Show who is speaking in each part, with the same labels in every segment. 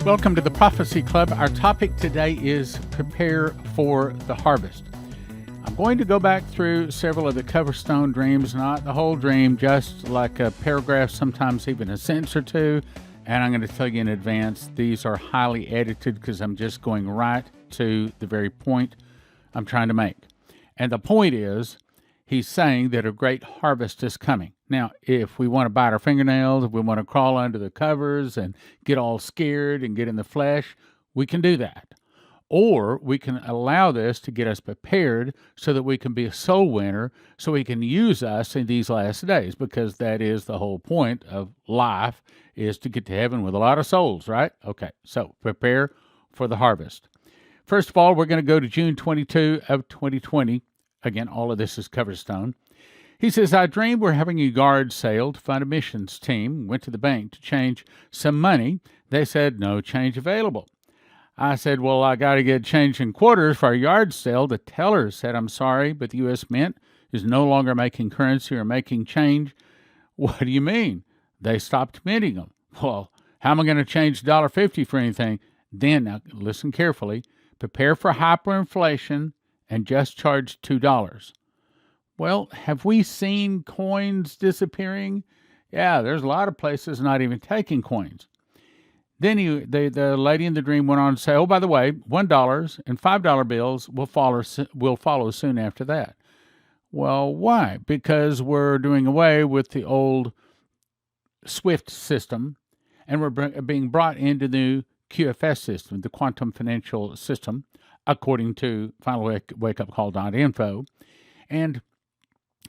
Speaker 1: Welcome to the Prophecy Club. Our topic today is prepare for the harvest. I'm going to go back through several of the Coverstone dreams, not the whole dream, just like a paragraph, sometimes even a sentence or two. And I'm going to tell you in advance, these are highly edited because I'm just going right to the very point I'm trying to make. And the point is, he's saying that a great harvest is coming. Now, if we want to bite our fingernails, if we want to crawl under the covers and get all scared and get in the flesh, we can do that. Or we can allow this to get us prepared so that we can be a soul winner, so he can use us in these last days, because that is the whole point of life, is to get to heaven with a lot of souls, right? Okay, so prepare for the harvest. First of all, we're going to go to June 22 of 2020. Again, all of this is Coverstone. He says, I dreamed we're having a yard sale to fund a missions team. Went to the bank to change some money. They said, no change available. I said, well, I got to get change in quarters for our yard sale. The teller said, I'm sorry, but the U.S. Mint is no longer making currency or making change. What do you mean? They stopped minting them. Well, how am I going to change $1.50 for anything? Then, now listen carefully, prepare for hyperinflation and just charge $2. Well, have we seen coins disappearing? Yeah, there's a lot of places not even taking coins. Then the lady in the dream went on to say, oh, by the way, $1 and $5 bills will follow soon after that. Well, why? Because we're doing away with the old SWIFT system, and we're being brought into the new QFS system, the quantum financial system, according to finalwakeup.info. And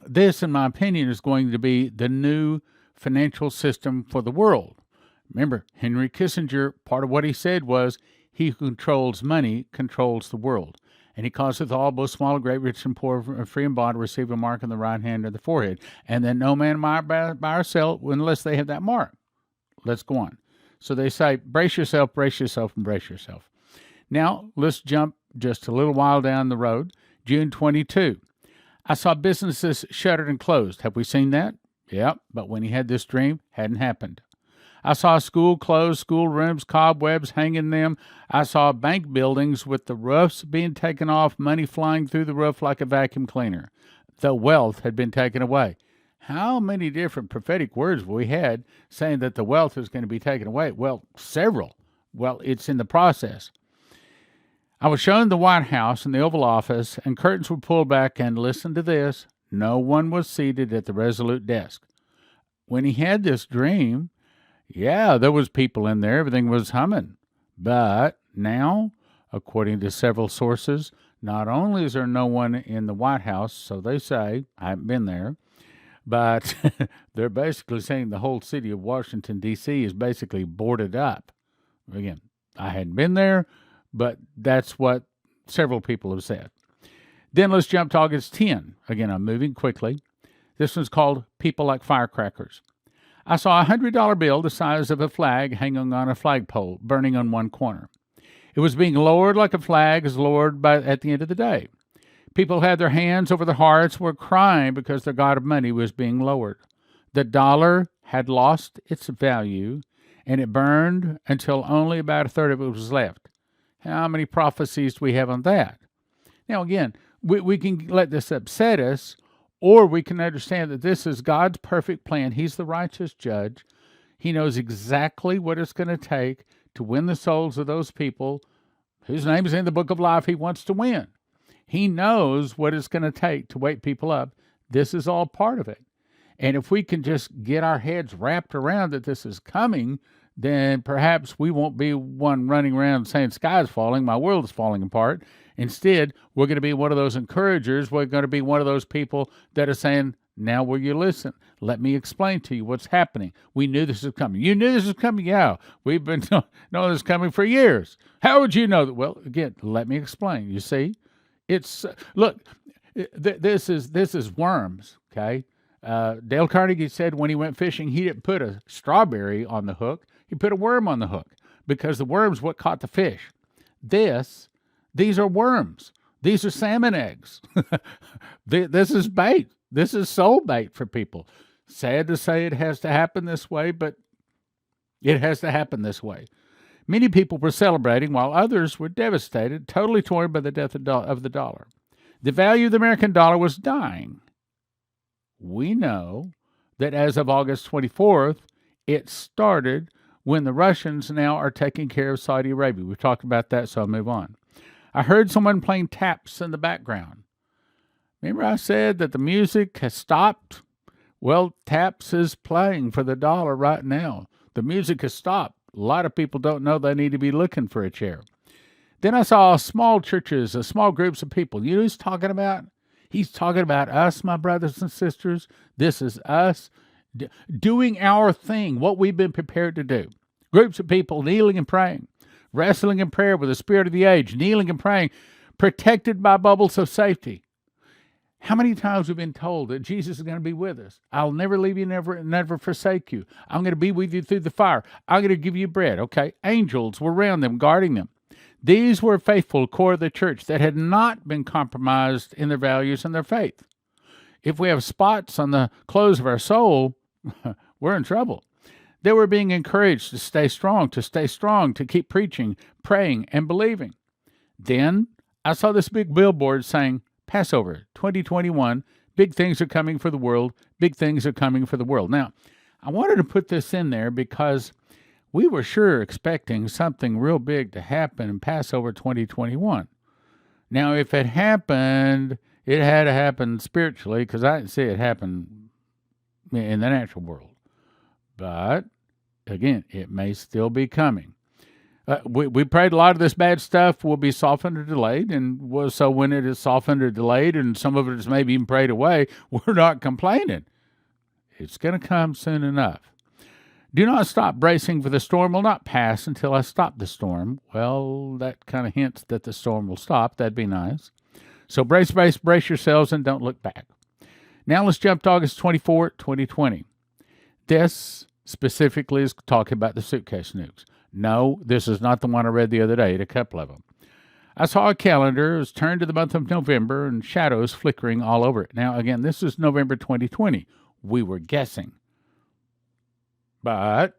Speaker 1: this, in my opinion, is going to be the new financial system for the world. Remember, Henry Kissinger, part of what he said was, he who controls money controls the world. And he causeth all, both small, great, rich, and poor, free and bond, receive a mark on the right hand or the forehead. And then no man might buy or sell unless they have that mark. Let's go on. So they say, brace yourself, and brace yourself. Now, let's jump just a little while down the road. June 22. I saw businesses shuttered and closed. Have we seen that? Yep, but when he had this dream, hadn't happened. I saw a school closed, school rooms, cobwebs hanging in them. I saw bank buildings with the roofs being taken off, money flying through the roof like a vacuum cleaner. The wealth had been taken away. How many different prophetic words we had saying that the wealth was going to be taken away? Well, several. Well, it's in the process. I was shown the White House and the Oval Office, and curtains were pulled back, and listen to this, no one was seated at the resolute desk. When he had this dream, yeah, there was people in there, everything was humming. But now, according to several sources, not only is there no one in the White House, so they say, I haven't been there, but they're basically saying the whole city of Washington, D.C. is basically boarded up. Again, I hadn't been there, but that's what several people have said. Then let's jump to August 10. Again, I'm moving quickly. This one's called People Like Firecrackers. I saw a $100 bill the size of a flag hanging on a flagpole, burning on one corner. It was being lowered like a flag is lowered at the end of the day. People had their hands over their hearts, were crying because their god of money was being lowered. The dollar had lost its value, and it burned until only about a third of it was left. How many prophecies do we have on that? Now, again, we can let this upset us, or we can understand that this is God's perfect plan. He's the righteous judge. He knows exactly what it's going to take to win the souls of those people whose name is in the book of life he wants to win. He knows what it's going to take to wake people up. This is all part of it. And if we can just get our heads wrapped around that this is coming, then perhaps we won't be one running around saying, sky's falling, my world is falling apart. Instead, we're going to be one of those encouragers. We're going to be one of those people that are saying, now will you listen? Let me explain to you what's happening. We knew this was coming. You knew this was coming? Yeah, we've been knowing this is coming for years. How would you know that? Well, again, let me explain. You see, it's, look, this is worms, okay? Dale Carnegie said when he went fishing, he didn't put a strawberry on the hook. He put a worm on the hook because the worm's what caught the fish. These are worms. These are salmon eggs. This is bait. This is soul bait for people. Sad to say it has to happen this way, but it has to happen this way. Many people were celebrating while others were devastated, totally torn by the death of the dollar. The value of the American dollar was dying. We know that as of August 24th, it started when the Russians now are taking care of Saudi Arabia. We've talked about that, so I'll move on. I heard someone playing taps in the background. Remember I said that the music has stopped? Well, taps is playing for the dollar right now. The music has stopped. A lot of people don't know they need to be looking for a chair. Then I saw small churches, small groups of people. You know who he's talking about? He's talking about us, my brothers and sisters. This is us doing our thing, what we've been prepared to do. Groups of people kneeling and praying, wrestling in prayer with the spirit of the age, kneeling and praying, protected by bubbles of safety. How many times we've been told that Jesus is going to be with us? I'll never leave you, never forsake you. I'm going to be with you through the fire. I'm going to give you bread. Okay, angels were around them, guarding them. These were a faithful core of the church that had not been compromised in their values and their faith. If we have spots on the clothes of our soul, we're in trouble. They were being encouraged to stay strong, to keep preaching, praying, and believing. Then I saw this big billboard saying, Passover 2021, big things are coming for the world, big things are coming for the world. Now, I wanted to put this in there because we were sure expecting something real big to happen in Passover 2021. Now, if it happened, it had to happen spiritually because I didn't see it happen in the natural world. But, again, it may still be coming. We prayed a lot of this bad stuff will be softened or delayed, and so when it is softened or delayed, and some of it is maybe even prayed away, we're not complaining. It's going to come soon enough. Do not stop. Bracing for the storm will not pass until I stop the storm. Well, that kind of hints that the storm will stop. That'd be nice. So brace yourselves and don't look back. Now let's jump to August 24, 2020. This specifically is talking about the suitcase nukes. No, this is not the one I read the other day. I had a couple of them. I saw a calendar. It was turned to the month of November and shadows flickering all over it. Now, again, this is November 2020. We were guessing. But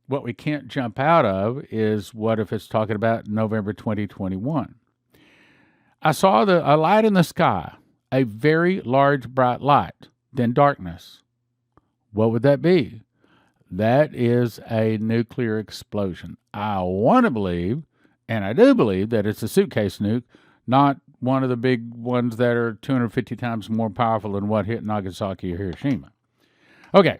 Speaker 1: what we can't jump out of is what if it's talking about November 2021. I saw a light in the sky, a very large bright light, then darkness. What would that be? That is a nuclear explosion. I want to believe, and I do believe, that it's a suitcase nuke, not one of the big ones that are 250 times more powerful than what hit Nagasaki or Hiroshima. Okay.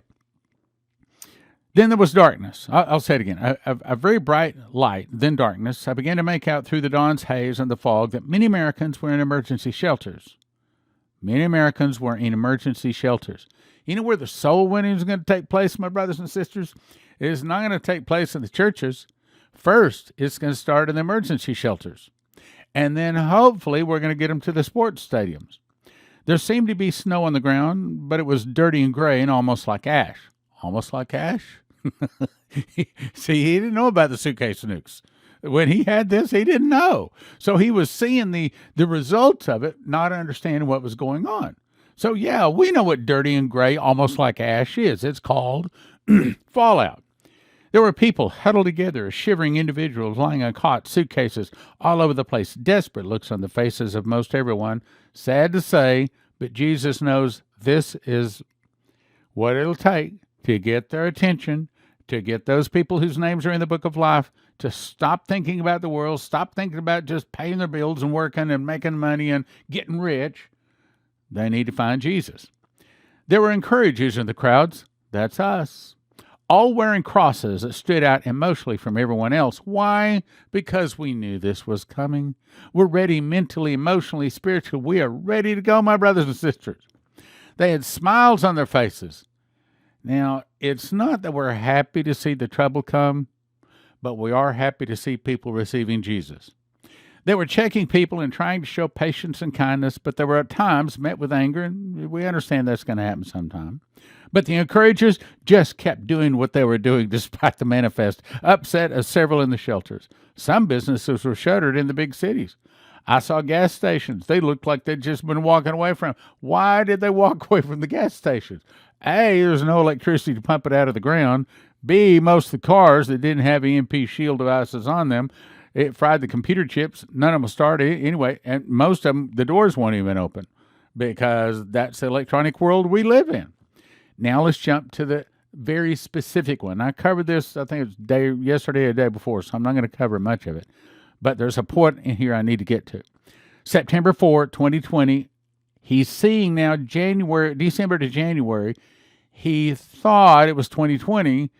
Speaker 1: Then there was darkness. I'll say it again. A very bright light, then darkness. I began to make out through the dawn's haze and the fog that many Americans were in emergency shelters. Many Americans were in emergency shelters. You know where the soul winning is going to take place, my brothers and sisters? It is not going to take place in the churches. First, it's going to start in the emergency shelters. And then hopefully we're going to get them to the sports stadiums. There seemed to be snow on the ground, but it was dirty and gray and almost like ash. Almost like ash? See, he didn't know about the suitcase nukes. When he had this, he didn't know. So he was seeing the results of it, not understanding what was going on. So, yeah, we know what dirty and gray, almost like ash is. It's called fallout. There were people huddled together, shivering individuals lying on cots, suitcases all over the place, desperate looks on the faces of most everyone. Sad to say, but Jesus knows this is what it'll take to get their attention, to get those people whose names are in the book of life to stop thinking about the world, stop thinking about just paying their bills and working and making money and getting rich. They need to find Jesus. There were encouragers in the crowds. That's us. All wearing crosses that stood out emotionally from everyone else. Why? Because we knew this was coming. We're ready mentally, emotionally, spiritually. We are ready to go, my brothers and sisters. They had smiles on their faces. Now, it's not that we're happy to see the trouble come, but we are happy to see people receiving Jesus. They were checking people and trying to show patience and kindness, but they were at times met with anger, and we understand that's going to happen sometime. But the encouragers just kept doing what they were doing despite the manifest upset of several in the shelters. Some businesses were shuttered in the big cities. I saw gas stations. They looked like they'd just been walking away from. Why did they walk away from the gas stations? A, there's no electricity to pump it out of the ground. B, most of the cars that didn't have EMP shield devices on them, it fried the computer chips. None of them started anyway, and most of them, the doors won't even open because that's the electronic world we live in. Now let's jump to the very specific one. I covered this, I think it was yesterday or the day before, so I'm not going to cover much of it. But there's a point in here I need to get to. September 4, 2020, he's seeing now December to January. He thought it was 2020,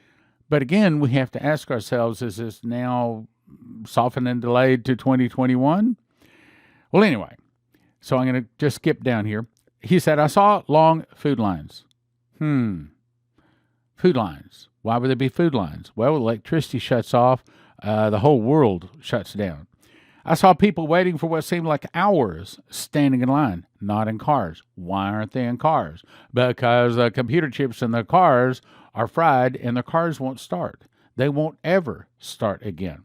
Speaker 1: but again, we have to ask ourselves, is this now softened and delayed to 2021? Well, anyway, so I'm going to just skip down here. He said, I saw long food lines. Food lines. Why would there be food lines? Well, electricity shuts off. The whole world shuts down. I saw people waiting for what seemed like hours standing in line, not in cars. Why aren't they in cars? Because the computer chips in the cars are fried and the cars won't start. They won't ever start again.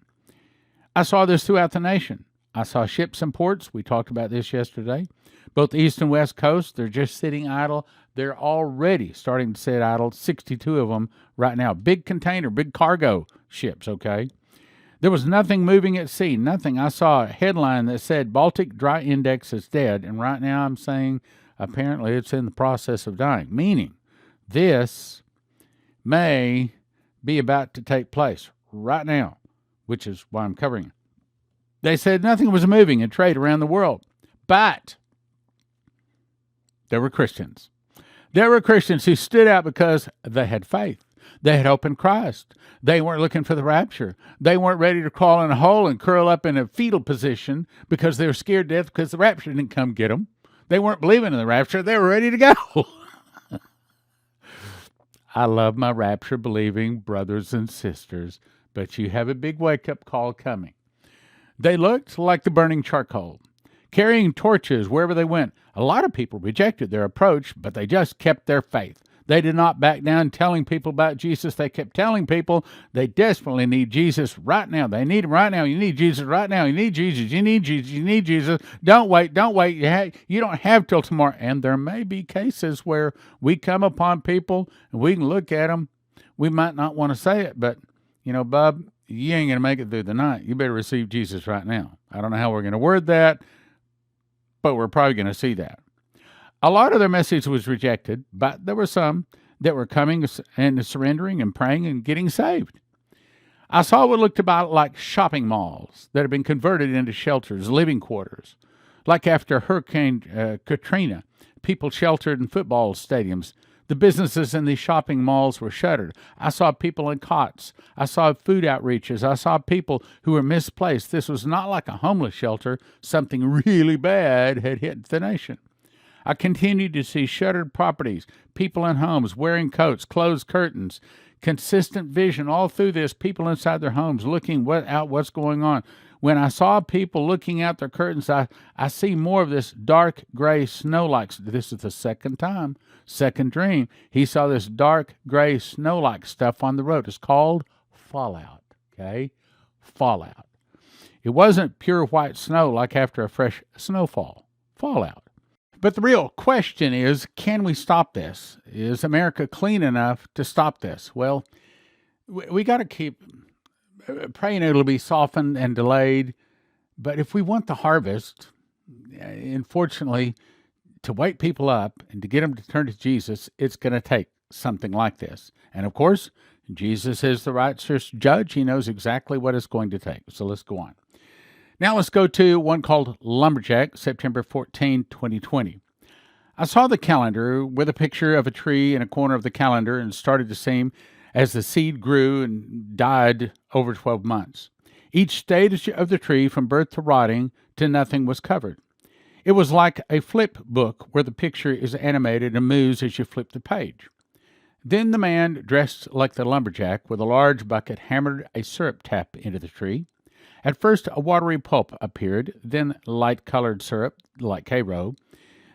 Speaker 1: I saw this throughout the nation. I saw ships in ports. We talked about this yesterday. Both the east and west coast, they're just sitting idle. They're already starting to sit idle, 62 of them right now. Big container, big cargo ships, okay? There was nothing moving at sea, nothing. I saw a headline that said Baltic Dry Index is dead, and right now I'm saying apparently it's in the process of dying, meaning this may be about to take place right now, which is why I'm covering it. They said nothing was moving in trade around the world, but there were Christians. There were Christians who stood out because they had faith. They had hope in Christ. They weren't looking for the rapture. They weren't ready to crawl in a hole and curl up in a fetal position because they were scared to death because the rapture didn't come get them. They weren't believing in the rapture. They were ready to go. I love my rapture-believing brothers and sisters, but you have a big wake-up call coming. They looked like the burning charcoal, carrying torches wherever they went. A lot of people rejected their approach, but they just kept their faith. They did not back down telling people about Jesus. They kept telling people they desperately need Jesus right now. They need him right now. You need Jesus right now. You need Jesus. You need Jesus. You need Jesus. Don't wait. Don't wait. You don't have till tomorrow. And there may be cases where we come upon people and we can look at them. We might not want to say it, but, Bub, you ain't going to make it through the night. You better receive Jesus right now. I don't know how we're going to word that, but we're probably going to see that. A lot of their message was rejected, but there were some that were coming and surrendering and praying and getting saved. I saw what looked about like shopping malls that had been converted into shelters, living quarters. Like after Hurricane Katrina, people sheltered in football stadiums. The businesses in these shopping malls were shuttered. I saw people in cots. I saw food outreaches. I saw people who were misplaced. This was not like a homeless shelter. Something really bad had hit the nation. I continued to see shuttered properties, people in homes wearing coats, closed curtains, consistent vision all through this, people inside their homes looking what's going on. When I saw people looking out their curtains, I see more of this dark gray snow-like. This is the second dream. He saw this dark gray snow-like stuff on the road. It's called fallout, okay? Fallout. It wasn't pure white snow like after a fresh snowfall. Fallout. But the real question is, can we stop this? Is America clean enough to stop this? Well, we got to keep praying it'll be softened and delayed. But if we want the harvest, unfortunately, to wake people up and to get them to turn to Jesus, it's going to take something like this. And of course, Jesus is the righteous judge. He knows exactly what it's going to take. So let's go on. Now let's go to one called Lumberjack, September 14, 2020. I saw the calendar with a picture of a tree in a corner of the calendar and started to seem as the seed grew and died over 12 months. Each stage of the tree, from birth to rotting to nothing, was covered. It was like a flip book where the picture is animated and moves as you flip the page. Then the man, dressed like the lumberjack, with a large bucket, hammered a syrup tap into the tree. At first, a watery pulp appeared, then light-colored syrup, like Cairo.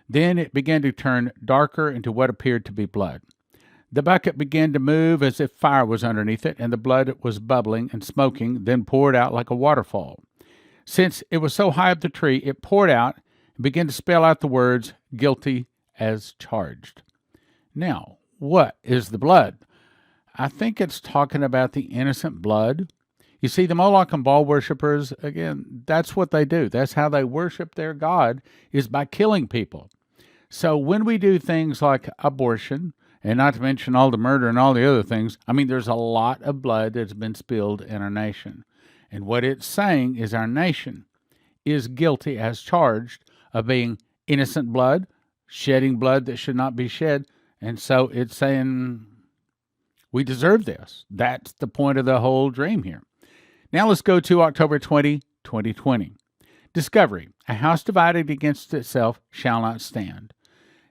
Speaker 1: Then it began to turn darker into what appeared to be blood. The bucket began to move as if fire was underneath it, and the blood was bubbling and smoking, then poured out like a waterfall. Since it was so high up the tree, it poured out and began to spell out the words, "Guilty as charged." Now, what is the blood? I think it's talking about the innocent blood. You see, the Moloch and Baal worshippers, again, that's what they do. That's how they worship their God, is by killing people. So when we do things like abortion, and not to mention all the murder and all the other things, I mean, there's a lot of blood that's been spilled in our nation. And what it's saying is our nation is guilty as charged of being innocent blood, shedding blood that should not be shed. And so it's saying we deserve this. That's the point of the whole dream here. Now let's go to October 20, 2020. Discovery: a house divided against itself shall not stand.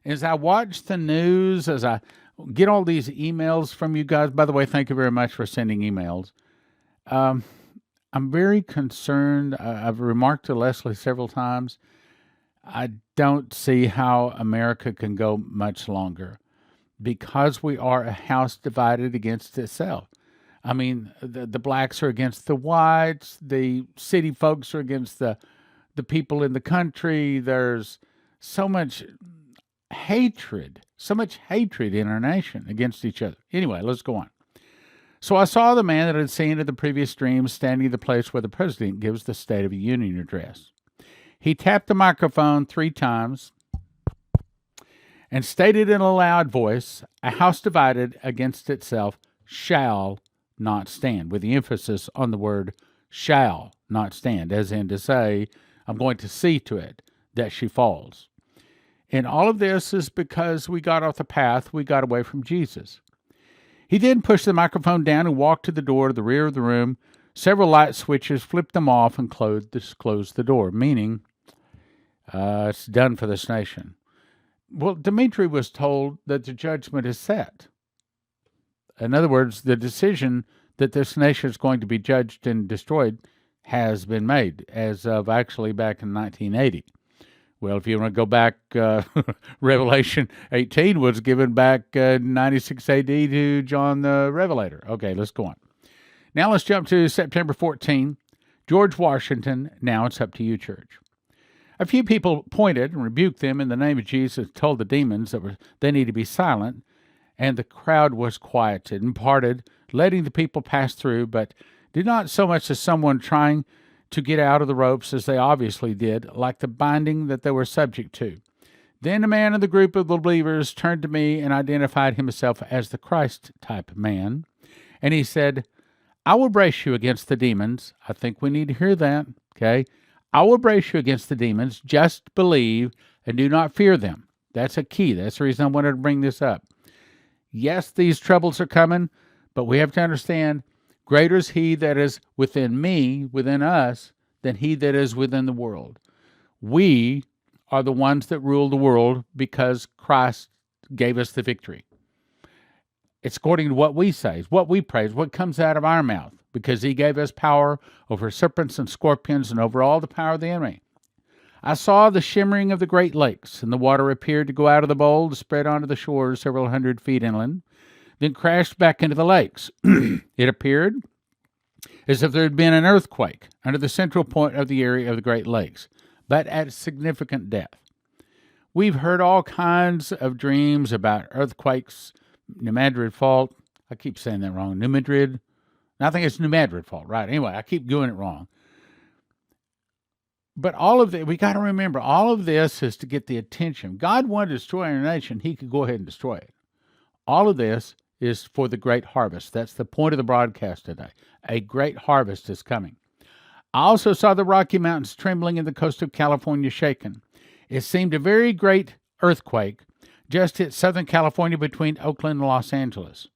Speaker 1: As I watch the news, as I get all these emails from you guys, by the way, thank you very much for sending emails. I'm very concerned. I've remarked to Leslie several times, I don't see how America can go much longer because we are a house divided against itself. I mean, the blacks are against the whites, the city folks are against the people in the country. There's so much hatred in our nation against each other. Anyway, let's go on. So I saw the man that I had seen in the previous dream standing at the place where the president gives the State of the Union address. He tapped the microphone 3 times and stated in a loud voice, "A house divided against itself shall not stand," with the emphasis on the word shall not stand, as in to say, I'm going to see to it that she falls. And all of this is because we got off the path, we got away from Jesus. He then pushed the microphone down and walked to the door to the rear of the room. Several light switches, flipped them off, and closed the door, meaning it's done for this nation. Well, Dimitri was told that the judgment is set. In other words, the decision that this nation is going to be judged and destroyed has been made as of actually back in 1980. Well, if you want to go back, Revelation 18 was given back 96 AD to John the Revelator. Okay, let's go on. Now let's jump to September 14. George Washington, now it's up to you, church. A few people pointed and rebuked them in the name of Jesus, told the demons that they need to be silent, and the crowd was quieted and parted, letting the people pass through, but did not so much as someone trying to get out of the ropes as they obviously did, like the binding that they were subject to. Then a man in the group of the believers turned to me and identified himself as the Christ-type man, and he said, "I will brace you against the demons." I think we need to hear that, okay? "I will brace you against the demons. Just believe and do not fear them." That's a key. That's the reason I wanted to bring this up. Yes, these troubles are coming, but we have to understand, greater is he that is within me, within us, than he that is within the world. We are the ones that rule the world because Christ gave us the victory. It's according to what we say, what we praise, what comes out of our mouth, because he gave us power over serpents and scorpions and over all the power of the enemy. I saw the shimmering of the Great Lakes, and the water appeared to go out of the bowl to spread onto the shores several hundred feet inland, then crashed back into the lakes. It appeared as if there had been an earthquake under the central point of the area of the Great Lakes, but at significant depth. We've heard all kinds of dreams about earthquakes, New Madrid Fault. I keep saying that wrong. New Madrid. I think it's New Madrid Fault, right? Anyway, I keep doing it wrong. But all of that, we got to remember, all of this is to get the attention. God wanted to destroy our nation. He could go ahead and destroy it. All of this is for the great harvest. That's the point of the broadcast today. A great harvest is coming. I also saw the Rocky Mountains trembling and the coast of California shaken. It seemed a very great earthquake just hit Southern California between Oakland and Los Angeles.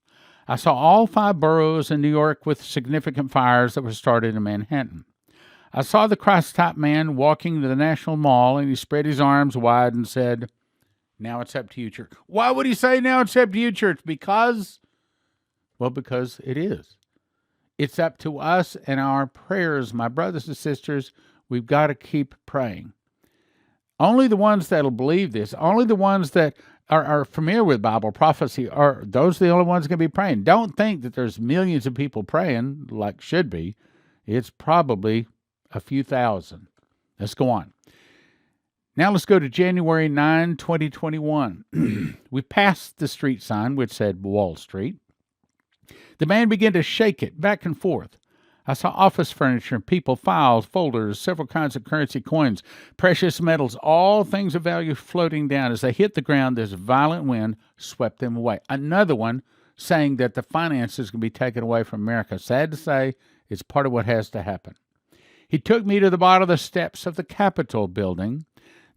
Speaker 1: I saw all 5 boroughs in New York with significant fires that were started in Manhattan. I saw the Christ-type man walking to the National Mall, and he spread his arms wide and said, "Now it's up to you, church." Why would he say, "Now it's up to you, church"? Because it is. It's up to us and our prayers, my brothers and sisters. We've got to keep praying. Only the ones that'll believe this, only the ones that are familiar with Bible prophecy, those are the only ones going to be praying. Don't think that there's millions of people praying like should be. It's probably a few thousand. Let's go on. Now let's go to January 9, 2021. We passed the street sign which said Wall Street. The man began to shake it back and forth. I saw office furniture and people, files, folders, several kinds of currency coins, precious metals, all things of value floating down. As they hit the ground, this violent wind swept them away. Another one saying that the finances can be taken away from America. Sad to say, it's part of what has to happen. He took me to the bottom of the steps of the Capitol building.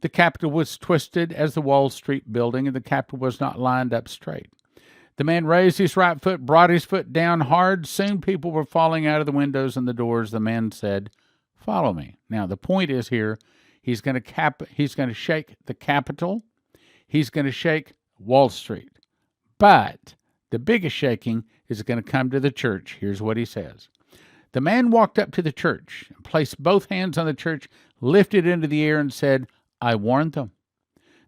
Speaker 1: The Capitol was twisted as the Wall Street building, and the Capitol was not lined up straight. The man raised his right foot, brought his foot down hard. Soon people were falling out of the windows and the doors. The man said, "Follow me." Now, the point is here, he's going to shake the Capitol. He's going to shake Wall Street. But the biggest shaking is going to come to the church. Here's what he says. The man walked up to the church and placed both hands on the church, lifted into the air and said, "I warned them."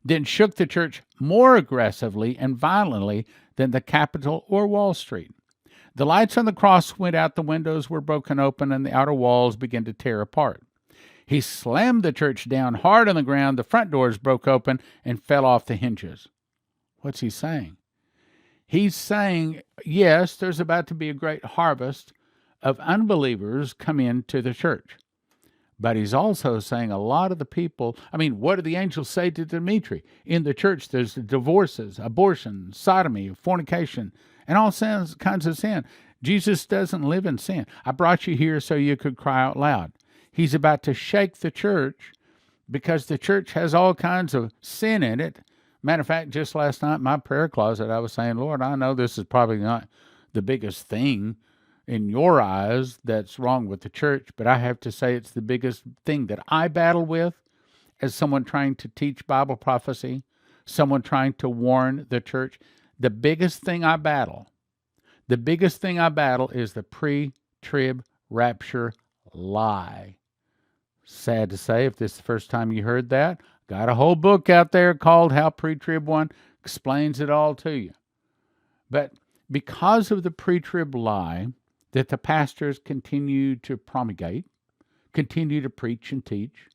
Speaker 1: Then shook the church more aggressively and violently than the Capitol or Wall Street. The lights on the cross went out, the windows were broken open, and the outer walls began to tear apart. He slammed the church down hard on the ground, the front doors broke open and fell off the hinges. What's he saying? He's saying, yes, there's about to be a great harvest of unbelievers come into the church. But he's also saying a lot of the people, what did the angels say to Dimitri? In the church, there's divorces, abortion, sodomy, fornication, and all kinds of sin. Jesus doesn't live in sin. I brought you here so you could cry out loud. He's about to shake the church because the church has all kinds of sin in it. Matter of fact, just last night in my prayer closet, I was saying, Lord, I know this is probably not the biggest thing in your eyes that's wrong with the church, but I have to say it's the biggest thing that I battle with as someone trying to teach Bible prophecy, someone trying to warn the church. The biggest thing I battle is the pre-trib rapture lie. Sad to say, if this is the first time you heard that, got a whole book out there called How Pre-Trib One Explains It All to You. But because of the pre-trib lie that the pastors continue to promulgate, continue to preach and teach,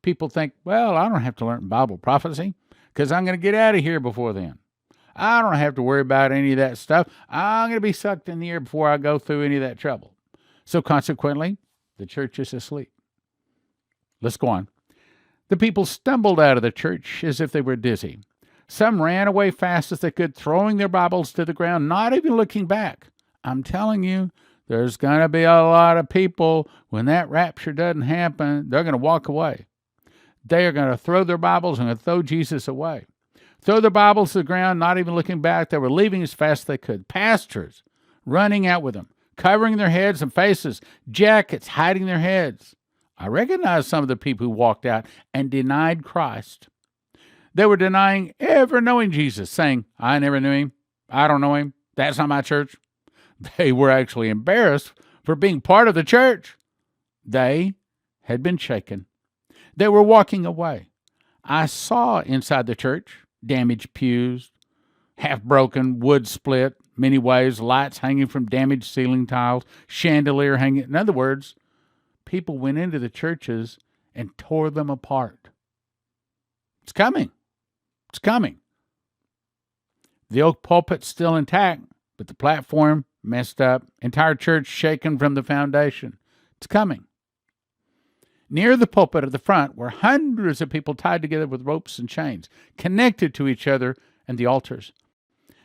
Speaker 1: people think, well, I don't have to learn Bible prophecy because I'm going to get out of here before then. I don't have to worry about any of that stuff. I'm going to be sucked in the air before I go through any of that trouble. So consequently, the church is asleep. Let's go on. The people stumbled out of the church as if they were dizzy. Some ran away fast as they could, throwing their Bibles to the ground, not even looking back. I'm telling you, there's going to be a lot of people, when that rapture doesn't happen, they're going to walk away. They are going to throw their Bibles and throw Jesus away. Throw their Bibles to the ground, not even looking back. They were leaving as fast as they could. Pastors running out with them, covering their heads and faces, jackets hiding their heads. I recognize some of the people who walked out and denied Christ. They were denying ever knowing Jesus, saying, I never knew him. I don't know him. That's not my church. They were actually embarrassed for being part of the church. They had been shaken. They were walking away. I saw inside the church damaged pews, half-broken, wood split, many ways, lights hanging from damaged ceiling tiles, chandelier hanging. In other words, people went into the churches and tore them apart. It's coming. It's coming. The oak pulpit's still intact, but the platform messed up. Entire church shaken from the foundation. It's coming. Near the pulpit at the front were hundreds of people tied together with ropes and chains, connected to each other and the altars.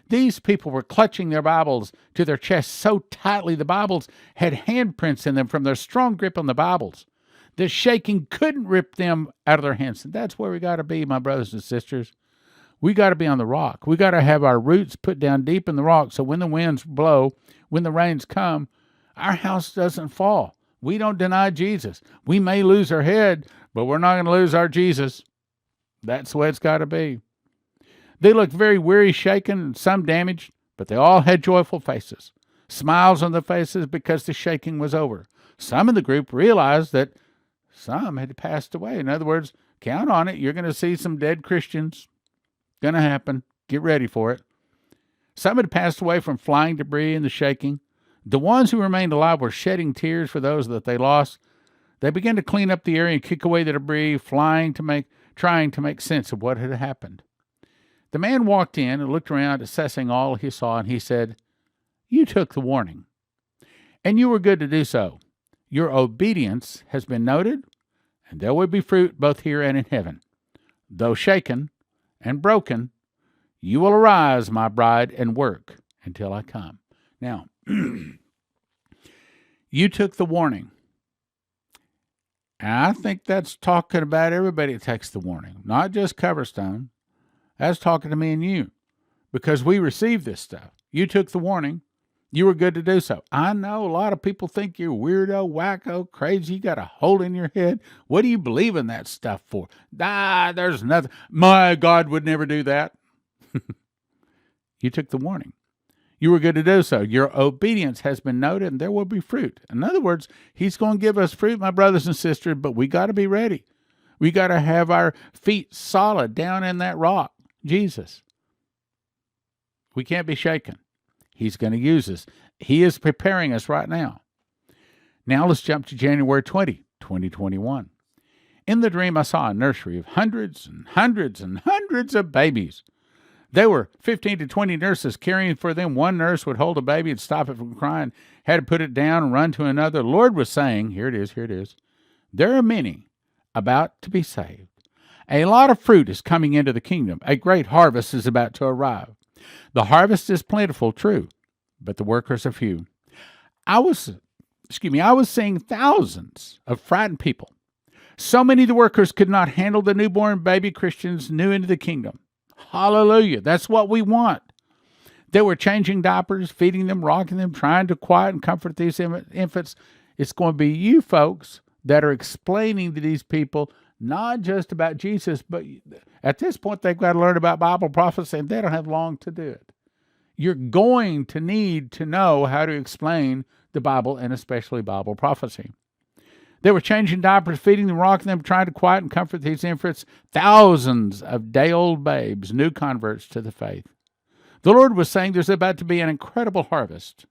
Speaker 1: These people were clutching their Bibles to their chests so tightly the Bibles had handprints in them from their strong grip on the Bibles. The shaking couldn't rip them out of their hands. And that's where we got to be, my brothers and sisters. We got to be on the rock. We got to have our roots put down deep in the rock so when the winds blow, when the rains come, our house doesn't fall. We don't deny Jesus. We may lose our head, but we're not going to lose our Jesus. That's the way it's got to be. They looked very weary, shaken, and some damaged, but they all had joyful faces, smiles on their faces because the shaking was over. Some in the group realized that some had passed away. In other words, count on it. You're going to see some dead Christians. Going to happen. Get ready for it. Some had passed away from flying debris and the shaking. The ones who remained alive were shedding tears for those that they lost. They began to clean up the area and kick away the debris, trying to make sense of what had happened. The man walked in and looked around, assessing all he saw, and he said, You took the warning, and you were good to do so. Your obedience has been noted, and there will be fruit both here and in heaven. Though shaken and broken, you will arise, my bride, and work until I come. Now, you took the warning. And I think that's talking about everybody that takes the warning, not just Coverstone. That's talking to me and you, because we received this stuff. You took the warning. You were good to do so. I know a lot of people think you're weirdo, wacko, crazy. You got a hole in your head. What do you believe in that stuff for? There's nothing. My God would never do that. You took the warning. You were good to do so. Your obedience has been noted, and there will be fruit. In other words, he's going to give us fruit, my brothers and sisters, but we got to be ready. We got to have our feet solid down in that rock, Jesus. We can't be shaken. He's going to use us. He is preparing us right now. Now let's jump to January 20, 2021. In the dream, I saw a nursery of hundreds and hundreds and hundreds of babies. There were 15 to 20 nurses caring for them. One nurse would hold a baby and stop it from crying, had to put it down and run to another. The Lord was saying, here it is. There are many about to be saved. A lot of fruit is coming into the kingdom. A great harvest is about to arrive. The harvest is plentiful, true, but the workers are few. I was seeing thousands of frightened people. So many of the workers could not handle the newborn baby Christians new into the kingdom. Hallelujah. That's what we want. They were changing diapers, feeding them, rocking them, trying to quiet and comfort these infants. It's going to be you folks that are explaining to these people not just about Jesus, but at this point they've got to learn about Bible prophecy, and they don't have long to do it. You're going to need to know how to explain the Bible, and especially Bible prophecy. They were changing diapers, feeding them, rocking them, trying to quiet and comfort these infants. Thousands of day-old babes, new converts to the faith. The Lord was saying there's about to be an incredible harvest,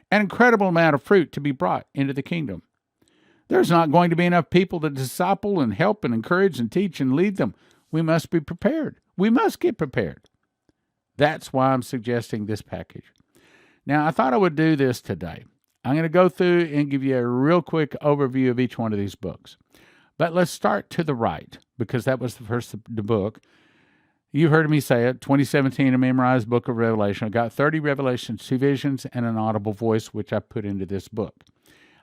Speaker 1: an incredible amount of fruit to be brought into the kingdom. There's not going to be enough people to disciple and help and encourage and teach and lead them. We must be prepared. We must get prepared. That's why I'm suggesting this package. Now, I thought I would do this today. I'm going to go through and give you a real quick overview of each one of these books. But let's start to the right, because that was the first the book. You've heard me say it, 2017, a memorized book of Revelation. I got 30 revelations, 2 visions, and an audible voice, which I put into this book.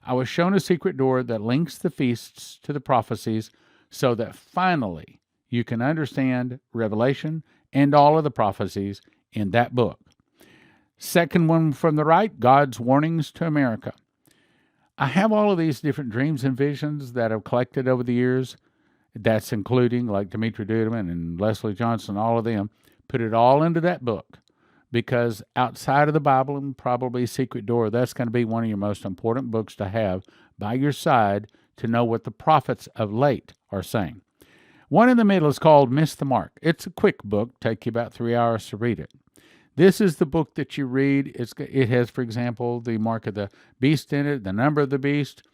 Speaker 1: I was shown a secret door that links the feasts to the prophecies so that finally you can understand Revelation and all of the prophecies in that book. Second one from the right, God's Warnings to America. I have all of these different dreams and visions that I've collected over the years. That's including like Dimitri Duduman and Leslie Johnson, all of them. Put it all into that book, because outside of the Bible and probably Secret Door, that's going to be one of your most important books to have by your side to know what the prophets of late are saying. One in the middle is called Miss the Mark. It's a quick book, take you about 3 hours to read it. This is the book that you read. It has, for example, the mark of the beast in it, the number of the beast.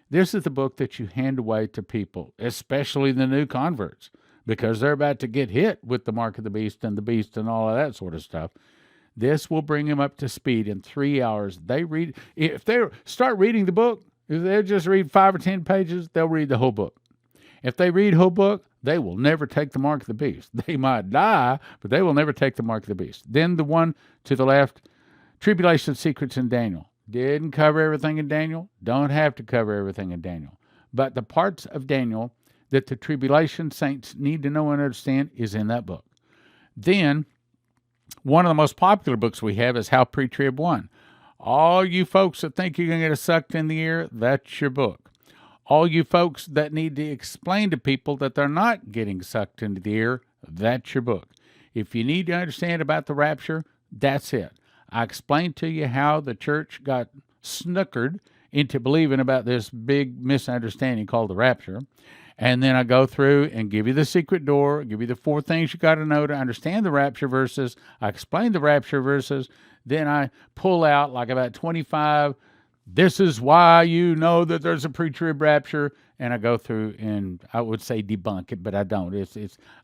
Speaker 1: This is the book that you hand away to people, especially the new converts, because they're about to get hit with the mark of the beast and all of that sort of stuff. This will bring them up to speed in 3 hours. If they start reading the book, if they just read 5 or 10 pages, they'll read the whole book. If they read the whole book, they will never take the mark of the beast. They might die, but they will never take the mark of the beast. Then the one to the left, Tribulation Secrets in Daniel. Didn't cover everything in Daniel. Don't have to cover everything in Daniel. But the parts of Daniel that the tribulation saints need to know and understand is in that book. Then, one of the most popular books we have is How Pre-Trib Won. All you folks that think you're going to get sucked in the air, that's your book. All you folks that need to explain to people that they're not getting sucked into the air, that's your book. If you need to understand about the rapture, that's it. I explained to you how the church got snookered into believing about this big misunderstanding called the rapture. And then I go through and give you the secret door, give you the 4 things you got to know to understand the rapture verses. I explain the rapture verses. Then I pull out like about 25. This is why you know that there's a pre-trib rapture. And I go through and I would say debunk it, but I don't.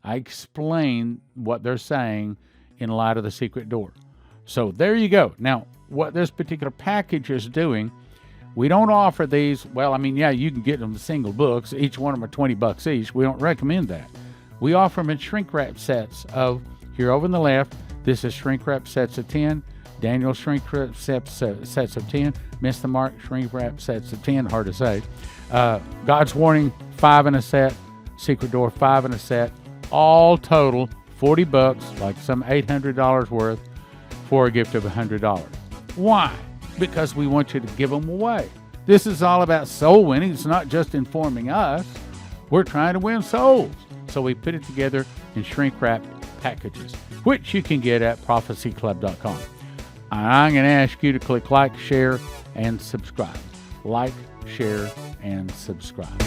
Speaker 1: I explain what they're saying in light of the secret door. So there you go. Now, what this particular package is doing, we don't offer these. Well, I mean, yeah, you can get them in single books. Each one of them are $20 each. We don't recommend that. We offer them in shrink wrap sets of, here over on the left, this is shrink wrap sets of 10. Daniel shrink wrap sets of 10. Miss the Mark shrink wrap sets of 10. Hard to say. God's Warning, 5 in a set. Secret Door, 5 in a set. All total, $40, like some $800 worth, for a gift of $100. Why? Because we want you to give them away. This is all about soul winning. It's not just informing us. We're trying to win souls. So we put it together in shrink-wrap packages, which you can get at prophecyclub.com. I'm going to ask you to click like, share, and subscribe. Like, share, and subscribe.